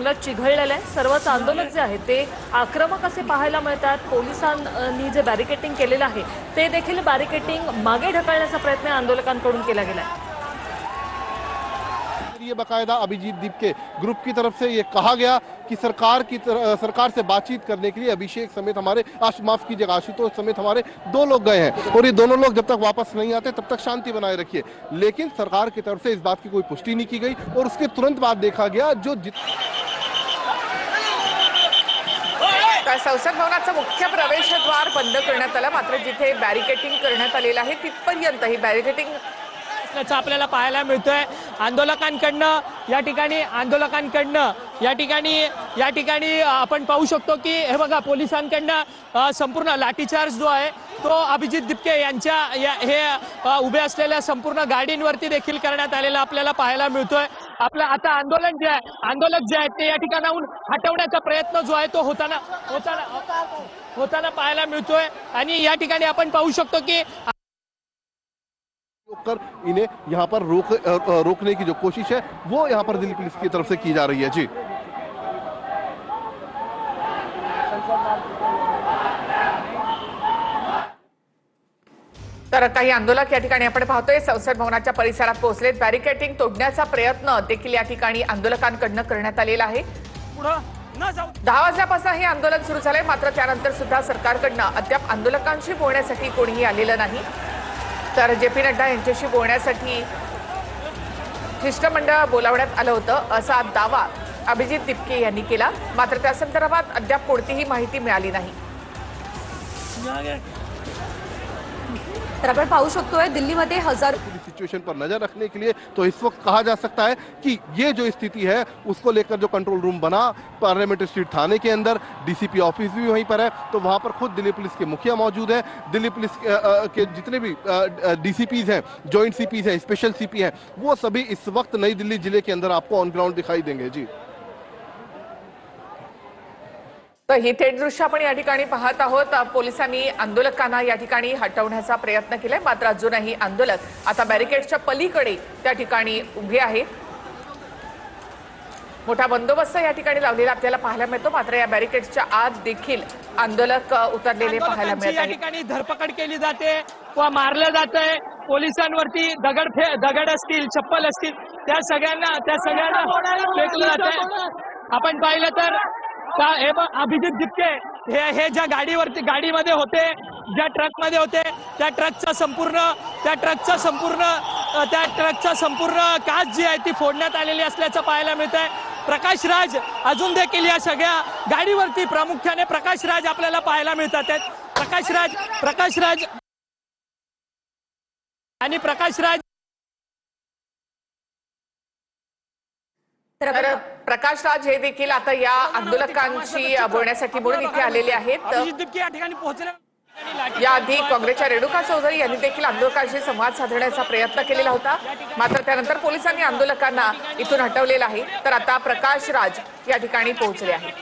चांगलं चिघळलेलं आहे। सर्वच आंदोलक जे आहेत ते आक्रमक असे पाहायला मिळतात। पोलिसांनी जे बॅरिकेटिंग केलेलं आहे ते देखील बॅरिकेटिंग मागे ढकलण्याचा प्रयत्न आंदोलकांकडून केला गेला है। ये बाकायदा अभिजीत दीप के ग्रुप की तरफ से ये कहा गया कि सरकार से बातचीत करने के लिए अभिषेक समेत हमारे माफ कीजिएगा आशुतोष समेत हमारे 2 लोग गए हैं और ये दोनों लोग जब तक वापस नहीं आते तब तक शांति बनाए रखिए। लेकिन सरकार की तरफ से इस बात की कोई पुष्टि नहीं की गई और उसके तुरंत बाद देखा गया संसद भवनाचं मुख्य प्रवेशद्वार बंद करण्यात आलं, मात्र जिथे बॅरिकेटिंग करण्यात आलेलं आहे तिथपर्यंत ही बॅरिकेटिंग असल्याचं आपल्याला पाहायला मिळतंय। आंदोलकांकडनं या ठिकाणी आपण पाहू शकतो की हे बघा पोलिसांकडनं संपूर्ण लाठीचार्ज जो आहे तो अभिजीत दिपके यांच्या हे उभे असलेल्या संपूर्ण गाडींवरती देखील करण्यात आलेला आपल्याला पाहायला मिळतोय। आपलं आता आंदोलक जे आहेत ते या ठिकाणाहून हटवण्याचा प्रयत्न जो आहे तो होताना पाहायला मिळतोय आणि या ठिकाणी आपण पाहू शकतो की कर इन्हें यहाँ पर रोकने की जो कोशिश है वो यहाँ पर दिल्ली पुलिस की तरफ से की जा रही है। जी तर काही आंदोलक या ठिकाणी आपण पाहतोय संसद भवनाच्या परिसरात पोहोचलेत। बॅरिकेटिंग तोडण्याचा प्रयत्न देखील या ठिकाणी आंदोलकांकडून करण्यात आलेला आहे। 10 वाजल्यापासून हे आंदोलन सुरू झालंय, मात्र त्यानंतर सुद्धा सरकारकडून अद्याप आंदोलकांशी बोलण्यासाठी कोणीही आलेलं नाही। तर जेपी नड्डा यांच्याशी बोलण्यासाठी शिष्टमंडळ बोलावण्यात आलं होतं असा दावा अभिजीत दिपके यांनी केला, मात्र त्या संदर्भात अद्याप कोणतीही माहिती मिळाली नाही। तर आपण पाहू शकतोय दिल्लीमध्ये हजारों सिचुएशन पर नजर रखने के लिए तो इस वक्त कहा जा सकता है कि ये जो स्थिति है उसको लेकर जो कंट्रोल रूम बना पार्लियामेंट्री स्ट्रीट थाने के अंदर, डीसीपी ऑफिस भी वहीं पर है, तो वहां पर खुद दिल्ली पुलिस के मुखिया मौजूद है। दिल्ली पुलिस के जितने भी डीसीपीज हैं, जॉइंट सीपीज हैं, स्पेशल सीपी हैं, वो सभी इस वक्त नई दिल्ली जिले के अंदर आपको ऑन ग्राउंड दिखाई देंगे। जी तर ही थेट दृश्य आपण या ठिकाणी पाहत आहोत। पोलिसांनी आंदोलकांना या ठिकाणी हटवण्याचा प्रयत्न केलाय, मात्र अजूनही आंदोलक आता बॅरिकेडच्या पलीकडे त्या ठिकाणी उभे आहेत। मोठा बंदोबस्त या ठिकाणी लावलेला आपल्याला पाहायला मिळतो, मात्र या बॅरिकेडच्या आत देखील आंदोलक उतरलेले पाहायला मिळत आहेत। या ठिकाणी धरपकड केली जाते व मारलं जातंय। पोलिसांवरती दगड असतील, चप्पल असतील, त्या सगळ्यांना फेकलं जातंय। आपण पाहिलं तर अभिजीत दिपके हे ज्या गाडीमध्ये होते, ज्या ट्रकमध्ये होते, त्या ट्रकचा संपूर्ण काच जी आहे ती फोडण्यात आलेली असल्याचं पाहायला मिळतंय। प्रकाश राज अजून देखील या सगळ्या गाडीवरती प्रामुख्याने प्रकाश राज आपल्याला पाहायला मिळतात। प्रकाश राज तर प्रकाश राज हे देखील आता या आंदोलकांशी बोलण्यासाठी म्हणून इथे आलेले आहेत। याआधी काँग्रेसच्या रेणुका चौधरी यांनी देखील आंदोलकांशी संवाद साधण्याचा प्रयत्न केलेला होता, मात्र त्यानंतर पोलिसांनी आंदोलकांना इथून हटवलेलं आहे। तर आता प्रकाश राज या ठिकाणी पोहोचले आहेत।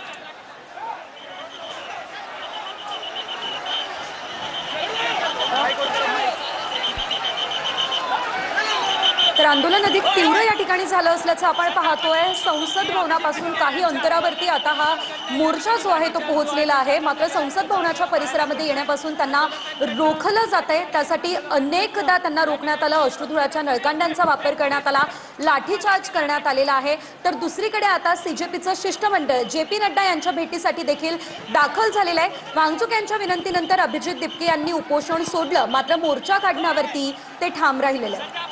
तर आंदोलन अधिक तीव्र या ठिकाणी झालं असल्याचं आपण पाहतोय। संसद भवनापासून काही अंतरावरती आता हा मोर्चा जो आहे तो पोहोचलेला आहे, मात्र संसद भवनाच्या परिसरामध्ये येण्यापासून त्यांना रोखलं जातंय। त्यासाठी अनेकदा त्यांना रोखण्यात आलं, अश्रुधुराच्या नळकांड्यांचा वापर करण्यात आला, लाठीचार्ज करण्यात आलेला आहे। तर दुसरीकडे आता सीजेपीचं शिष्टमंडळ जेपी नड्डा यांच्या भेटीसाठी देखील दाखल झालेलं आहे। वांगचुक यांच्या विनंतीनंतर अभिजीत दिपके यांनी उपोषण सोडलं, मात्र मोर्चा काढण्यावरती ते ठाम राहिलेले आहेत।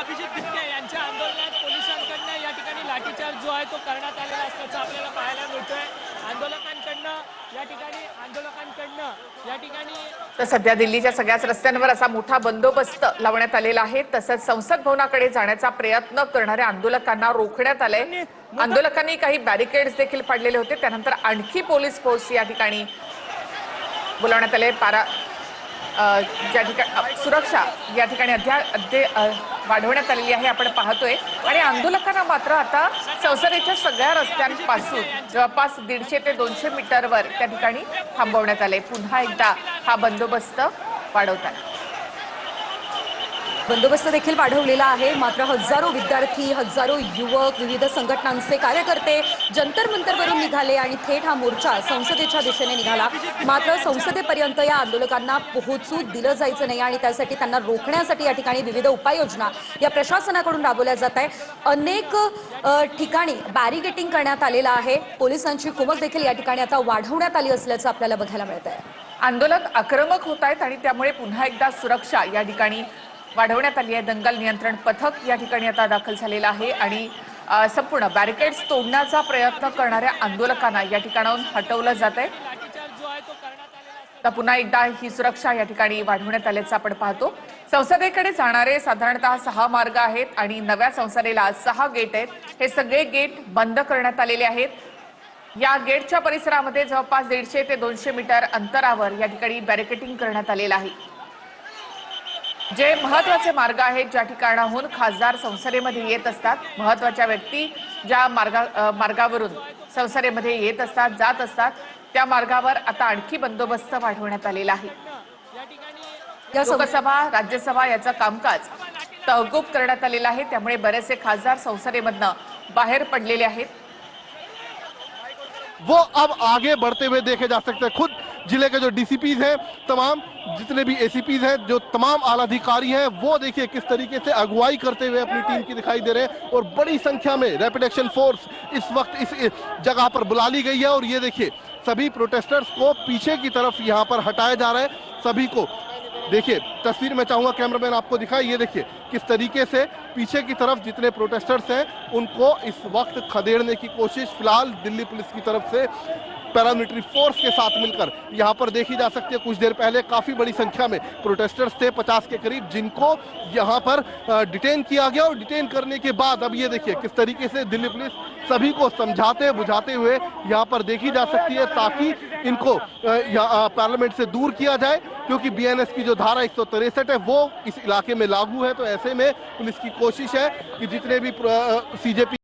अभिजीत दिपके यांच्या आंदोलनात पोलिसांकडनं या ठिकाणी लाठीचार्ज जो आहे तो करण्यात आलेला असल्याचं आपल्याला पाहायला मिळतोय। आंदोलकांकडनं या ठिकाणी तर सध्या दिल्लीच्या सगळ्याच रस्त्यांवर असा मोठा बंदोबस्त लावण्यात आलेला आहे। तसंच संसद भवनाकडे जाण्याचा प्रयत्न करणाऱ्या आंदोलकांना रोखण्यात आलंय। आंदोलकांनी काही बॅरिकेड्स देखील पाडलेले होते, त्यानंतर आणखी पोलीस फोर्स या ठिकाणी बोलावण्यात आले। ज्या ठिकाणी सुरक्षा या ठिकाणी वाढवण्यात आलेली आहे आपण पाहतोय। आणि आंदोलकांना मात्र आता संसदेच्या सगळ्या रस्त्यांपासून जवळपास 150 ते 200 मीटरवर त्या ठिकाणी थांबवण्यात आले। पुन्हा एकदा हा बंदोबस्त वाढवतात। बंदोबस्त देखील वाढवलेला आहे. मात्र हजारो विद्यार्थी, हजारो युवक, विविध संघटनांचे कार्यकर्ते जंतर मंतरवरून निघाले आणि थेट हा मोर्चा संसदेच्या दिशेने निघाला. मात्र संसदेपर्यंत या आंदोलकांना पोहोचू दिलं जायचं नाही आणि त्यासाठी त्यांना रोखण्यासाठी या ठिकाणी विविध उपाययोजना या प्रशासनाकडून राबवल्या जात आहे. अनेक ठिकाणी बॅरिगेटिंग करण्यात आलेलं आहे. पोलिसांची कुमक देखील या ठिकाणी आता वाढवण्यात आली असल्याचं आपल्याला बघायला मिळत आहे. आंदोलक आक्रमक होत आहेत आणि त्यामुळे पुन्हा एकदा सुरक्षा या ठिकाणी वाढवण्यात आली आहे. दंगल नियंत्रण पथक या ठिकाणी आता दाखल झालेलं आहे आणि संपूर्ण बॅरिकेड्स तोडण्याचा प्रयत्न करणाऱ्या आंदोलकांना या ठिकाणाहून हटवलं जात आहे. तर पुन्हा एकदा ही सुरक्षा या ठिकाणी वाढवण्यात आल्याचं आपण पाहतो. संसदेकडे जाणारे साधारणतः 6 मार्ग आहेत आणि नव्या संसदेला 6 गेट आहेत. हे सगळे गेट बंद करण्यात आलेले आहेत. या गेटच्या परिसरामध्ये जवळपास 150 ते 200 मीटर अंतरावर या ठिकाणी बॅरिकेटिंग करण्यात आलेलं आहे. जे महत्वाचे मार्ग आहेत, ज्या ठिकाणाहून खासदार संसदेमध्ये येत असतात, महत्वाच्या व्यक्ती ज्या मार्गावरून संसदेमध्ये येत असतात, जात असतात, त्या मार्गावर आता आणखी बंदोबस्त वाढवण्यात आलेला आहे. लोकसभा, राज्यसभा याचं कामकाज तहकूब करण्यात आलेलं आहे. त्यामुळे बरेचसे खासदार संसदेमधनं बाहेर पडलेले आहेत. वो अब आगे बढ़ते हुए देखे जा सकते हैं. खुद जिले के जो डीसीपीज हैं, तमाम जितने भी एसीपीज हैं, जो तमाम आला अधिकारी हैं, वो देखिए किस तरीके से अगुवाई करते हुए अपनी टीम की दिखाई दे रहे हैं. और बड़ी संख्या में रैपिड एक्शन फोर्स इस वक्त इस जगह पर बुला ली गई है. और ये देखिए सभी प्रोटेस्टर्स को पीछे की तरफ यहाँ पर हटाया जा रहा है. सभी को देखिए, तस्वीर में चाहूंगा कैमरामैन आपको दिखाए. ये देखिए किस तरीके से पीछे की तरफ जितने प्रोटेस्टर्स हैं उनको इस वक्त खदेड़ने की कोशिश फिलहाल दिल्ली पुलिस की तरफ से पैरामिलिट्री फोर्स के साथ मिलकर यहाँ पर देखी जा सकती है. कुछ देर पहले काफी बड़ी संख्या में प्रोटेस्टर्स थे, 50 के करीब, जिनको यहाँ पर डिटेन किया गया. और डिटेन करने के बाद अब ये देखिए किस तरीके से दिल्ली पुलिस सभी को समझाते बुझाते हुए यहाँ पर देखी जा सकती है, ताकि इनको पार्लियामेंट से दूर किया जाए. क्योंकि बीएनएस की जो धारा 163 है वो इस इलाके में लागू है. तो ऐसे में पुलिस की कोशिश है कि जितने भी सीजेपी